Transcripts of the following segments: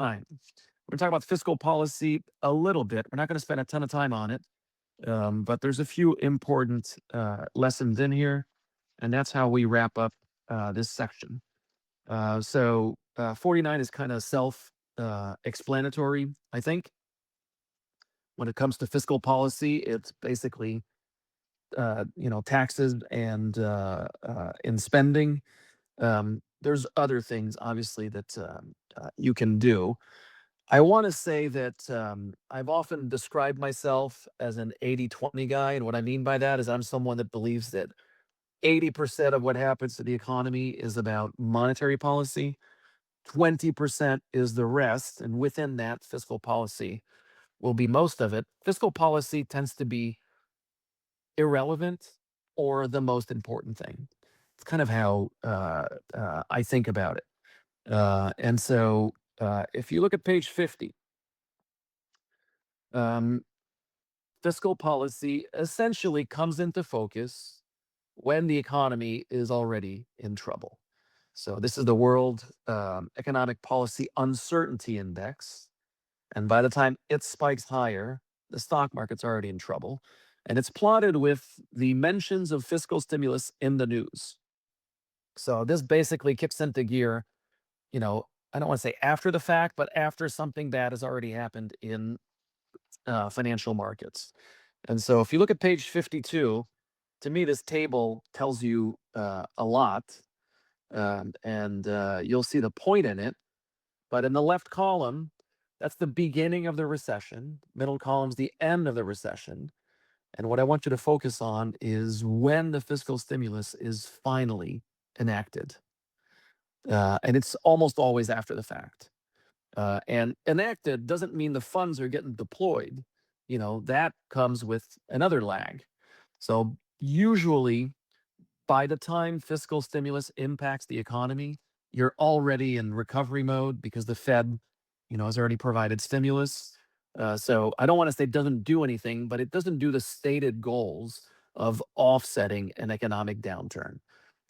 Fine. We're going to talk about fiscal policy a little bit. We're not going to spend a ton of time on it, but there's a few important lessons in here, and that's how we wrap up this section. 49 is kind of self explanatory, I think. When it comes to fiscal policy, it's basically taxes and in spending. There's other things, obviously, that you can do. I want to say that I've often described myself as an 80-20 guy. And what I mean by that is I'm someone that believes that 80% of what happens to the economy is about monetary policy, 20% is the rest. And within that, fiscal policy will be most of it. Fiscal policy tends to be irrelevant or the most important thing. It's kind of how I think about it. If you look at page 50, um, fiscal policy essentially comes into focus when the economy is already in trouble. So this is the World Economic Policy Uncertainty Index. And by the time it spikes higher, the stock market's already in trouble. And it's plotted with the mentions of fiscal stimulus in the news. So this basically kicks into gear, I don't want to say after the fact, but after something bad has already happened in financial markets. And so if you look at page 52, to me, this table tells you a lot. You'll see the point in it. But in the left column, that's the beginning of the recession. Middle column's the end of the recession. And what I want you to focus on is when the fiscal stimulus is finally enacted. And it's almost always after the fact. And enacted doesn't mean the funds are getting deployed. That comes with another lag. So usually by the time fiscal stimulus impacts the economy, you're already in recovery mode because the Fed, has already provided stimulus. So I don't want to say it doesn't do anything, but it doesn't do the stated goals of offsetting an economic downturn.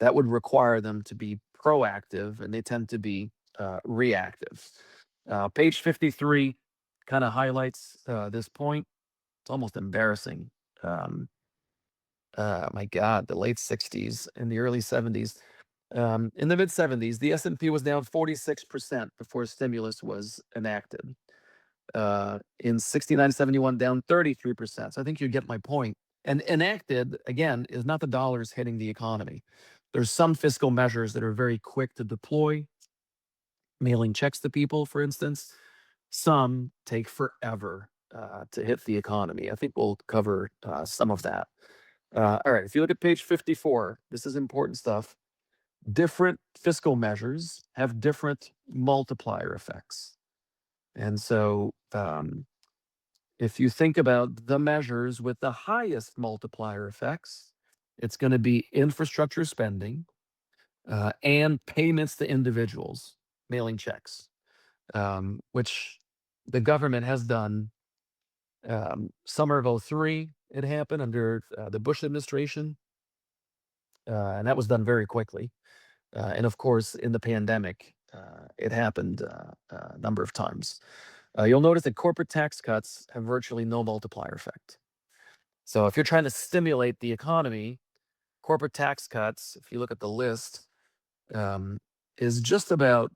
That would require them to be proactive, and they tend to be reactive. Page 53 kind of highlights this point. It's almost embarrassing. Um, my God, the late 60s and the early 70s. In the mid 70s, the S&P was down 46% before stimulus was enacted. In 69 71, down 33%. So I think you get my point. And enacted, again, is not the dollars hitting the economy. There's some fiscal measures that are very quick to deploy, mailing checks to people, for instance. Some take forever to hit the economy. I think we'll cover some of that. All right, if you look at page 54, this is important stuff. Different fiscal measures have different multiplier effects. And so if you think about the measures with the highest multiplier effects, it's going to be infrastructure spending and payments to individuals, mailing checks, which the government has done. Summer of '03, it happened under the Bush administration, and that was done very quickly. And of course, in the pandemic, it happened a number of times. You'll notice that corporate tax cuts have virtually no multiplier effect. So if you're trying to stimulate the economy, corporate tax cuts, if you look at the list, um, is just about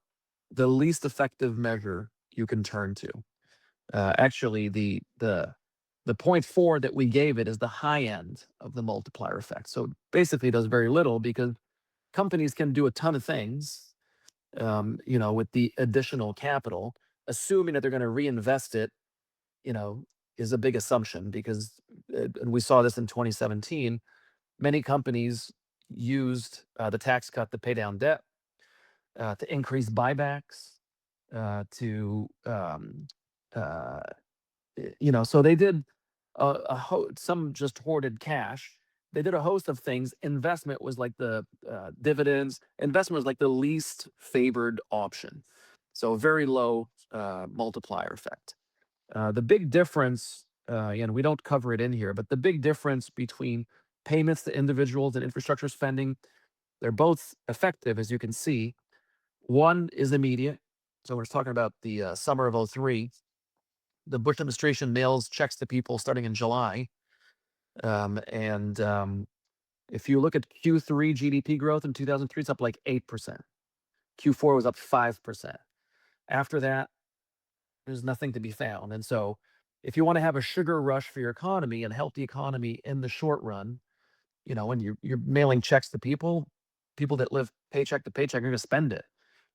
the least effective measure you can turn to. Actually, the point four that we gave it is the high end of the multiplier effect. So basically, it does very little because companies can do a ton of things, with the additional capital, assuming that they're going to reinvest it, you know, is a big assumption because, and we saw this in 2017, many companies used the tax cut to pay down debt, to increase buybacks, to, uh, so they did some just hoarded cash. They did a host of things. Investment was like the dividends. Investment was like the least favored option. So very low multiplier effect. The big difference, and we don't cover it in here, but the big difference between payments to individuals and infrastructure spending, they're both effective, as you can see. One is immediate, So we're talking about the summer of '03. The Bush administration mails checks to people starting in July. And if you look at Q3 GDP growth in 2003, it's up like 8%. Q4 was up 5%. After that, there's nothing to be found. And so if you want to have a sugar rush for your economy and help the economy in the short run, when you're mailing checks to people that live paycheck to paycheck are going to spend it.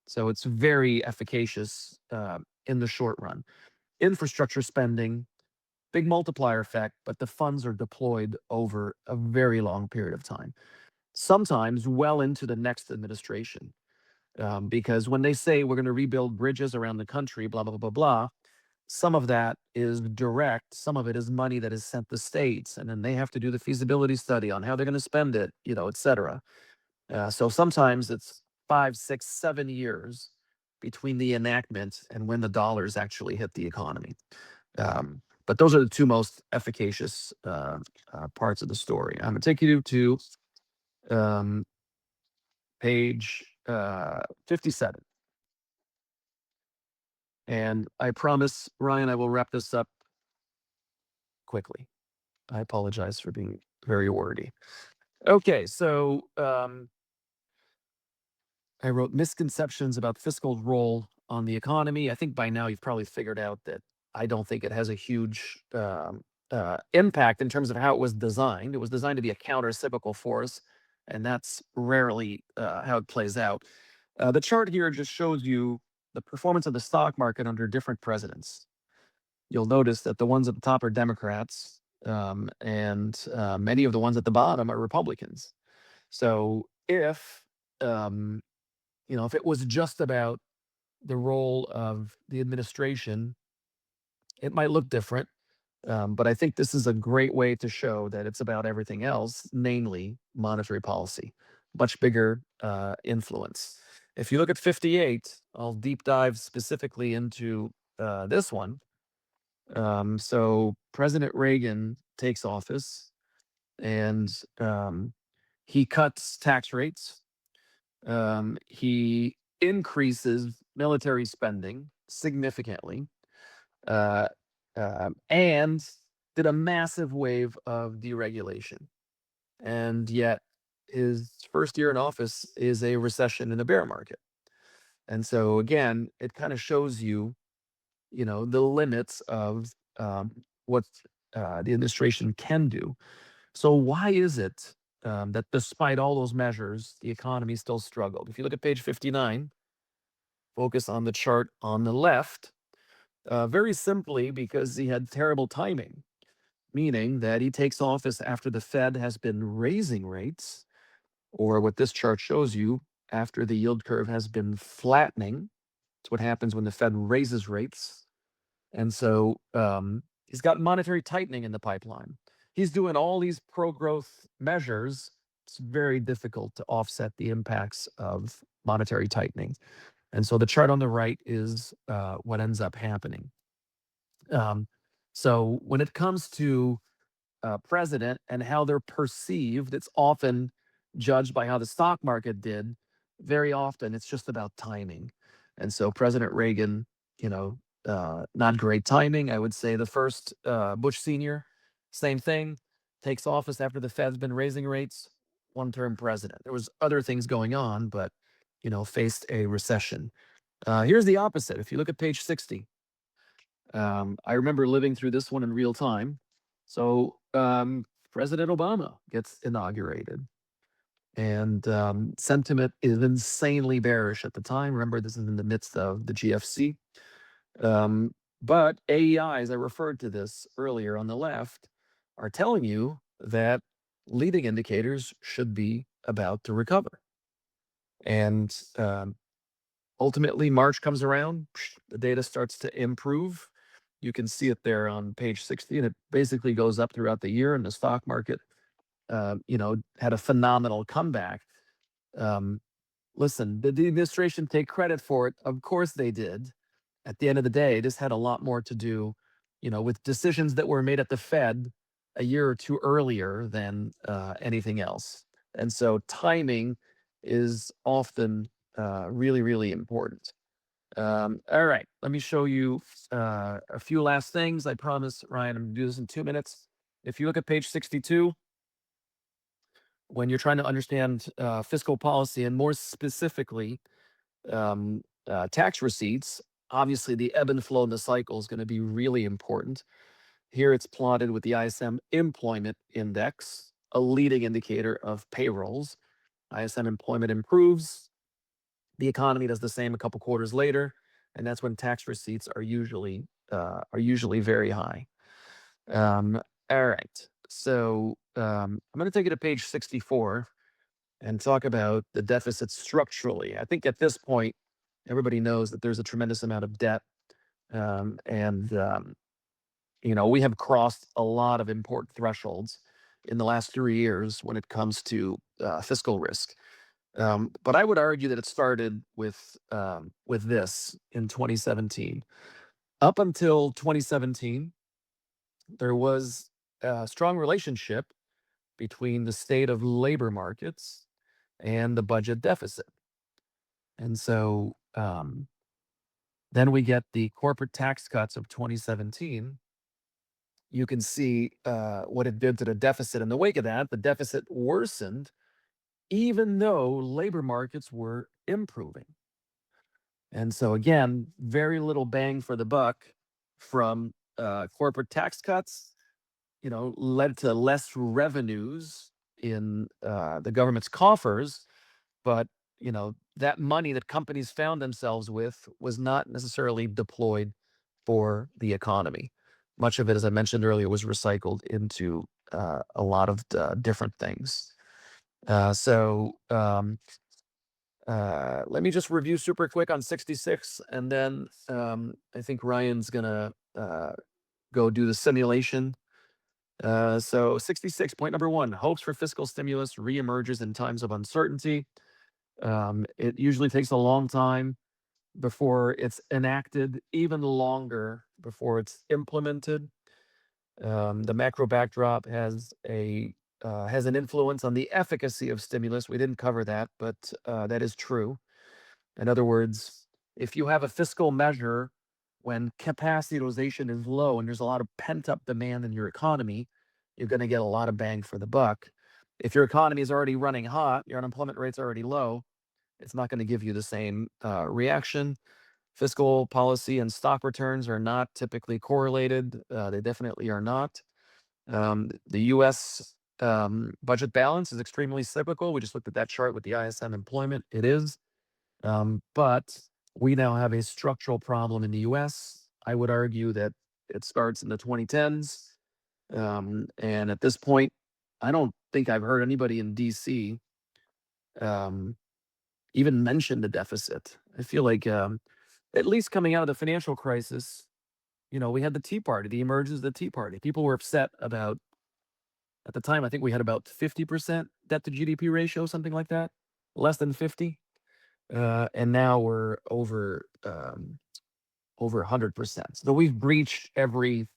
So it's very efficacious in the short run. Infrastructure spending, big multiplier effect, but the funds are deployed over a very long period of time, sometimes well into the next administration. Because when they say we're going to rebuild bridges around the country, blah, blah, blah, blah, blah, some of that is direct, some of it is money that is sent to states, and then they have to do the feasibility study on how they're going to spend it, et cetera. So sometimes it's 5, 6, 7 years between the enactment and when the dollars actually hit the economy. But those are the two most efficacious parts of the story. I'm going to take you to um, page 57. And I promise, Ryan, I will wrap this up quickly. I apologize for being very wordy. Okay, so I wrote misconceptions about fiscal's role on the economy. I think by now you've probably figured out that I don't think it has a huge impact in terms of how it was designed. It was designed to be a counter-cyclical force, and that's rarely how it plays out. The chart here just shows you the performance of the stock market under different presidents. You'll notice that the ones at the top are Democrats, and many of the ones at the bottom are Republicans. So um, if it was just about the role of the administration, it might look different. But I think this is a great way to show that it's about everything else, namely monetary policy, much bigger influence. If you look at 58, I'll deep dive specifically into this one. So President Reagan takes office and he cuts tax rates. He increases military spending significantly, uh, and did a massive wave of deregulation. And yet, his first year in office is a recession and a bear market. And so, again, it kind of shows you, the limits of what the administration can do. So, why is it that despite all those measures, the economy still struggled? If you look at page 59, focus on the chart on the left. Very simply, because he had terrible timing, meaning that he takes office after the Fed has been raising rates, or what this chart shows you, after the yield curve has been flattening. It's what happens when the Fed raises rates. And so he's got monetary tightening in the pipeline. He's doing all these pro growth measures. It's very difficult to offset the impacts of monetary tightening. And so the chart on the right is what ends up happening. So when it comes to president and how they're perceived, it's often judged by how the stock market did. Very often, it's just about timing. And so President Reagan, not great timing. I would say the first Bush Senior, same thing, takes office after the Fed's been raising rates, one-term president. There was other things going on, but faced a recession. Here's the opposite. If you look at page 60, I remember living through this one in real time. So President Obama gets inaugurated, and sentiment is insanely bearish at the time. Remember, this is in the midst of the GFC. But AEI, as I referred to this earlier on the left, are telling you that leading indicators should be about to recover. And ultimately, March comes around, the data starts to improve. You can see it there on page 60, and it basically goes up throughout the year. And the stock market, had a phenomenal comeback. Listen, did the administration take credit for it? Of course they did. At the end of the day, this had a lot more to do, with decisions that were made at the Fed a year or two earlier than anything else. And so timing is often really, really important. All right, let me show you a few last things. I promise, Ryan, I'm gonna do this in 2 minutes. If you look at page 62, when you're trying to understand fiscal policy and more specifically tax receipts, obviously the ebb and flow in the cycle is going to be really important. Here it's plotted with the ISM employment index, a leading indicator of payrolls. ISM employment improves, the economy does the same a couple quarters later, and that's when tax receipts are usually very high. Um, all right, so I'm going to take you to page 64 and talk about the deficit structurally. I think at this point, everybody knows that there's a tremendous amount of debt, and we have crossed a lot of important thresholds in the last 3 years when it comes to fiscal risk. But I would argue that it started with this in 2017. Up until 2017, there was a strong relationship between the state of labor markets and the budget deficit. And so then we get the corporate tax cuts of 2017. You can see what it did to the deficit. In the wake of that, the deficit worsened, even though labor markets were improving. And so, again, very little bang for the buck from corporate tax cuts, led to less revenues in the government's coffers. But, that money that companies found themselves with was not necessarily deployed for the economy. Much of it, as I mentioned earlier, was recycled into a lot of different things. Let me just review super quick on 66, and then I think Ryan's gonna go do the simulation. So 66, point number one, hopes for fiscal stimulus reemerges in times of uncertainty. It usually takes a long time before it's enacted, even longer before it's implemented. The macro backdrop has an influence on the efficacy of stimulus. We didn't cover that, but that is true. In other words, if you have a fiscal measure when capacity utilization is low and there's a lot of pent up demand in your economy, you're going to get a lot of bang for the buck. If your economy is already running hot, your unemployment rate's already low, it's not going to give you the same reaction. Fiscal policy and stock returns are not typically correlated. They definitely are not. The US budget balance is extremely cyclical. We just looked at that chart with the ISM employment. It is. But we now have a structural problem in the US. I would argue that it starts in the 2010s. And at this point, I don't think I've heard anybody in DC um, even mention the deficit. I feel like, at least coming out of the financial crisis, we had the Tea Party, the emergence of the Tea Party. People were upset about, at the time, I think we had about 50% debt to GDP ratio, something like that, less than 50. And now we're over 100%. So we've breached every,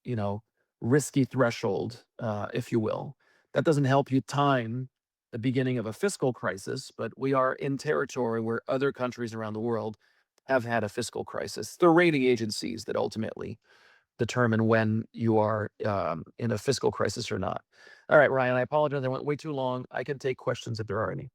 you know, risky threshold, if you will. That doesn't help you time the beginning of a fiscal crisis, but we are in territory where other countries around the world have had a fiscal crisis. The rating agencies that ultimately determine when you are in a fiscal crisis or not. All right, Ryan, I apologize. I went way too long. I can take questions if there are any.